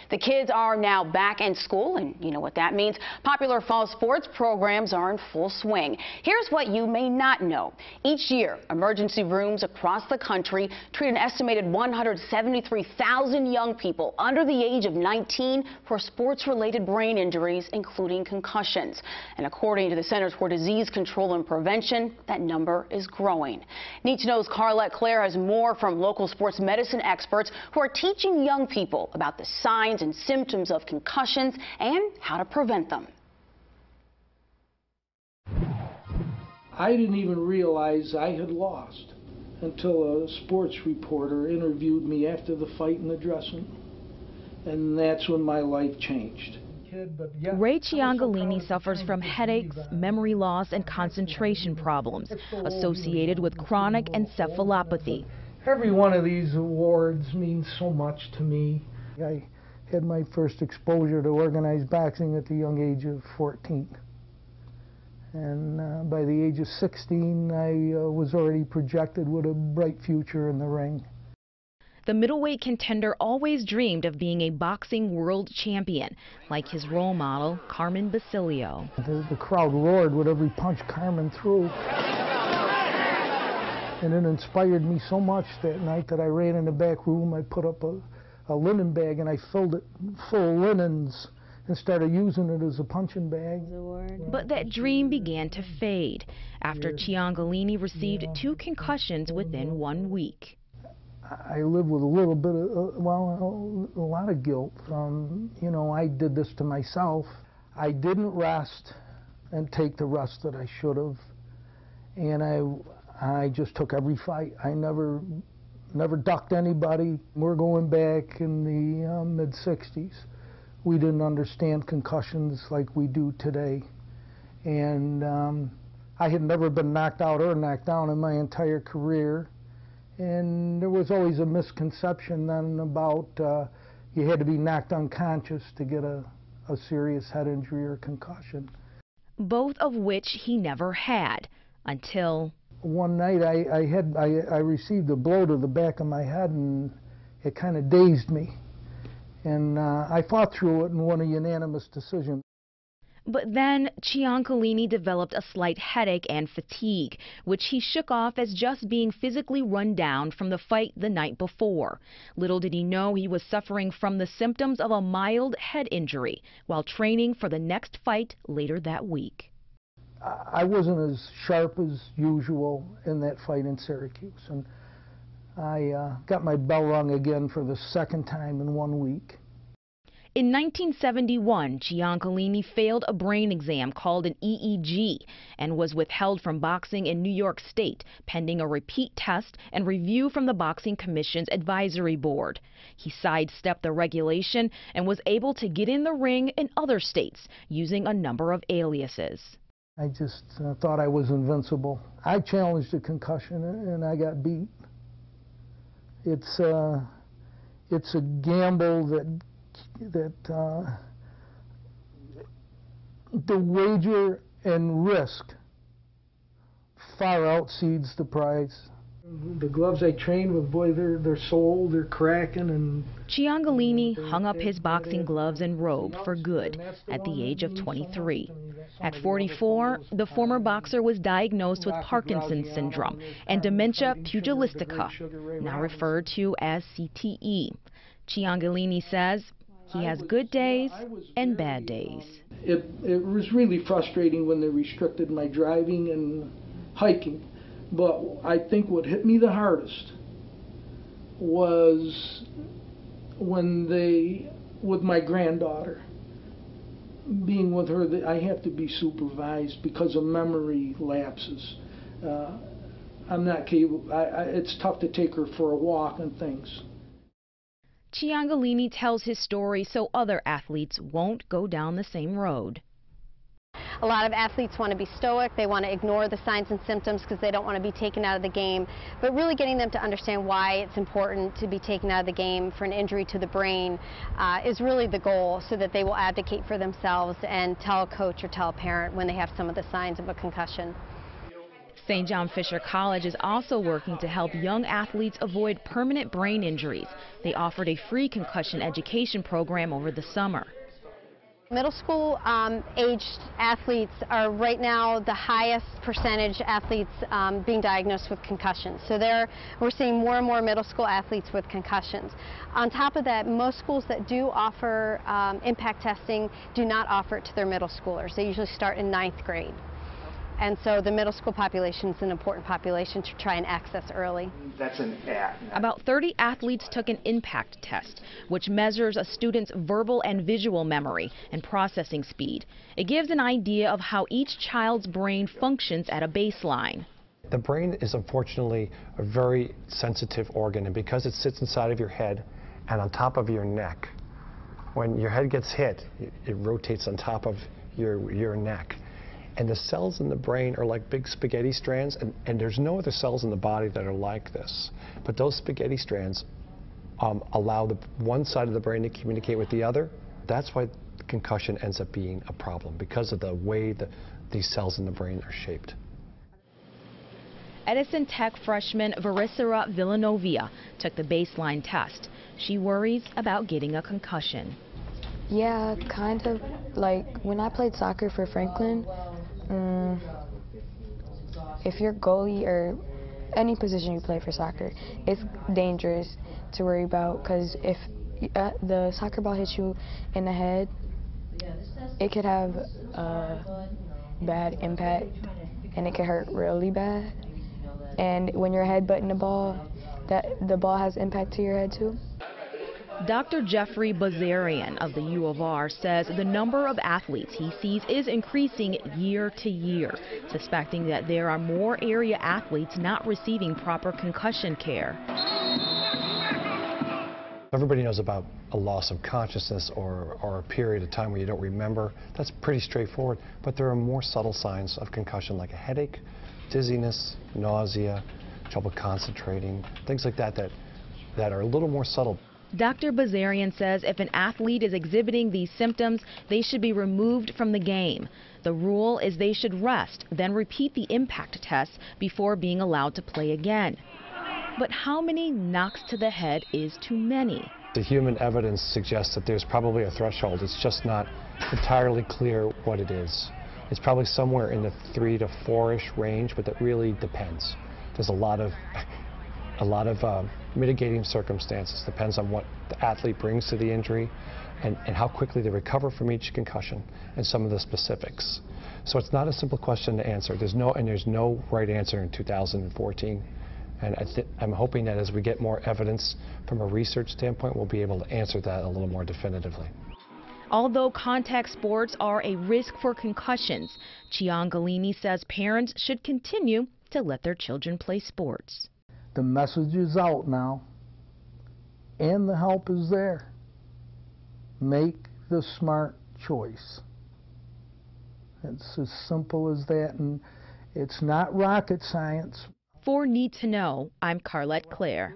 The kids are now back in school, and you know what that means. Popular fall sports programs are in full swing. Here's what you may not know. Each year, emergency rooms across the country treat an estimated 173,000 young people under the age of 19 for sports-related brain injuries, including concussions. And according to the Centers for Disease Control and Prevention, that number is growing. Need to Know's Carlette Claire has more from local sports medicine experts who are teaching young people about the signs and symptoms of concussions and how to prevent them. I didn't even realize I had lost until a sports reporter interviewed me after the fight in the dressing room. And that's when my life changed. Ray Ciancaglini suffers from headaches, memory loss, and concentration problems associated with chronic encephalopathy. Every one of these awards means so much to me. I had my first exposure to organized boxing at the young age of 14. And by the age of 16, I was already projected with a bright future in the ring. The middleweight contender always dreamed of being a boxing world champion, like his role model, Carmen Basilio. The crowd roared with every punch Carmen threw. And it inspired me so much that night that I ran in the back room. I put up a linen bag and I filled it full of linens and started using it as a punching bag. But that dream began to fade after Ciancaglini received 2 concussions within 1 week. I live with a little bit of, well, a lot of guilt. You know, I did this to myself. I didn't rest and take the rest that I should have. And I just took every fight. I never ducked anybody. We're going back in the mid-60s. We didn't understand concussions like we do today. And I had never been knocked out or knocked down in my entire career. And there was always a misconception then about you had to be knocked unconscious to get a serious head injury or concussion. Both of which he never had until one night I received a blow to the back of my head, and it kind of dazed me. And I fought through it and won a unanimous decision. But then Ciancaglini developed a slight headache and fatigue, which he shook off as just being physically run down from the fight the night before. Little did he know he was suffering from the symptoms of a mild head injury while training for the next fight later that week. I wasn't as sharp as usual in that fight in Syracuse, and I got my bell rung again for the second time in 1 week. In 1971, Ciancaglini failed a brain exam called an EEG and was withheld from boxing in New York State, pending a repeat test and review from the Boxing Commission's advisory board. He sidestepped the regulation and was able to get in the ring in other states using a number of aliases. I just thought I was invincible. I challenged a concussion and I got beat. It's a gamble that the wager and risk far outseeds the prize. The gloves I trained with, boy, they're sold, they're cracking. And Ciancaglini hung up his boxing gloves and robe for good at the age of 23. At 44, the former boxer was diagnosed with Parkinson's syndrome and dementia pugilistica, now referred to as CTE. Ciancaglini says he has good days and bad days. It was really frustrating when they restricted my driving and hiking. But I think what hit me the hardest was when with my granddaughter, being with her, I have to be supervised because of memory lapses. I'm not capable, it's tough to take her for a walk and things. Ciancaglini tells his story so other athletes won't go down the same road. A lot of athletes want to be stoic, they want to ignore the signs and symptoms because they don't want to be taken out of the game, but really getting them to understand why it's important to be taken out of the game for an injury to the brain is really the goal, so that they will advocate for themselves and tell a coach or tell a parent when they have some of the signs of a concussion. St. John Fisher College is also working to help young athletes avoid permanent brain injuries. They offered a free concussion education program over the summer. Middle school aged athletes are right now the highest percentage athletes being diagnosed with concussions. So we're seeing more and more middle school athletes with concussions. On top of that, most schools that do offer impact testing do not offer it to their middle schoolers. They usually start in 9th grade. And so the middle school population is an important population to try and access early. That's an ad. About 30 athletes took an impact test, which measures a student's verbal and visual memory and processing speed. It gives an idea of how each child's brain functions at a baseline. The brain is unfortunately a very sensitive organ, and because it sits inside of your head and on top of your neck, when your head gets hit, it rotates on top of your neck. And the cells in the brain are like big spaghetti strands, and there's no other cells in the body that are like this. But those spaghetti strands allow one side of the brain to communicate with the other. That's why concussion ends up being a problem, because of the way these cells in the brain are shaped. Edison Tech freshman Varissara Villanovia took the baseline test. She worries about getting a concussion. Yeah, kind of. Like when I played soccer for Franklin, if you're goalie or any position you play for soccer, it's dangerous to worry about, because if the soccer ball hits you in the head, it could have a bad impact and it could hurt really bad. And when you're headbutting the ball, the ball has impact to your head too. Dr. Jeffrey Bazarian of the U of R says the number of athletes he sees is increasing year to year, suspecting that there are more area athletes not receiving proper concussion care. Everybody knows about a loss of consciousness or a period of time where you don't remember. That's pretty straightforward, but there are more subtle signs of concussion, like a headache, dizziness, nausea, trouble concentrating, things like that are a little more subtle. Dr. Bazarian says if an athlete is exhibiting these symptoms, they should be removed from the game. The rule is they should rest, then repeat the impact test before being allowed to play again. But how many knocks to the head is too many? The human evidence suggests that there's probably a threshold. It's just not entirely clear what it is. It's probably somewhere in the 3 to 4-ish range, but that really depends. There's a lot of mitigating circumstances. Depends on what the athlete brings to the injury and how quickly they recover from each concussion and some of the specifics. So it's not a simple question to answer. There's no right answer in 2014. And I'm hoping that as we get more evidence from a research standpoint, we'll be able to answer that a little more definitively. Although contact sports are a risk for concussions, Ciancaglini says parents should continue to let their children play sports. The message is out now, and the help is there. Make the smart choice. It's as simple as that, and it's not rocket science. For Need to Know, I'm Carlette Claire.